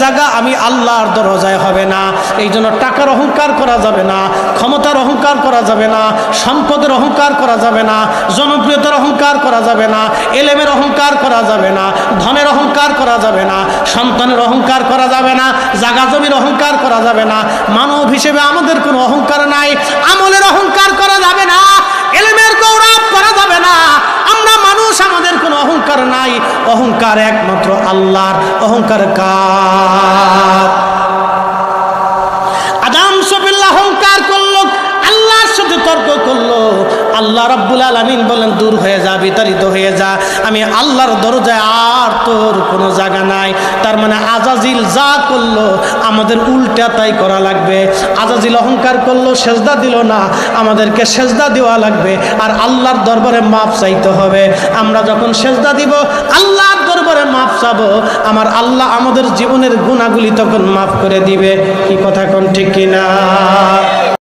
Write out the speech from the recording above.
জায়গা আমি আল্লাহর দরজায় হবে না। এই জন্য টাকার অহংকার করা যাবে না, ক্ষমতার অহংকার করা যাবে না, সম্পদের অহংকার করা যাবে না, জনপ্রিয়তার অহংকার করা যাবে না, এলেমের অহংকার করা যাবে না, ধনের অহংকার করা যাবে না, সন্তানের অহংকার করা যাবে না, জাগা জমির অহংকার করা যাবে না। মানব হিসেবে আমাদের কোনো অহংকার নাই, আমলের অহংকার করা যাবে না, এলেমের গৌরব করা যাবে না। আমরা মানুষ, আমাদের কোনো অহংকার নাই। অহংকার একমাত্র আল্লাহর। অহংকার কার? আদম সবিল্লাহ অহংকার করলো, আল্লাহর সাথে তর্ক করলো। আল্লাহ রাব্বুল আলামিন বলেন, দূর হয়ে যা, বিতাড়িত হয়ে যা, আমি আল্লাহর দরজায় আর তোর কোনো জায়গা নাই। তার মানে আজাজিল যা করলো আমাদের উল্টা তাই করা লাগবে। আজাজিল অহংকার করলো, সেজদা দিল না, আমাদেরকে সেজদা দেওয়া লাগবে। আর আল্লাহর দরবারে মাপ চাইতে হবে। আমরা যখন সেজদা দিব, আল্লাহর দরবারে মাপ চাবো, আমার আল্লাহ আমাদের জীবনের গুনাহগুলি তখন মাফ করে দিবে। কি কথা কোন ঠিক কিনা?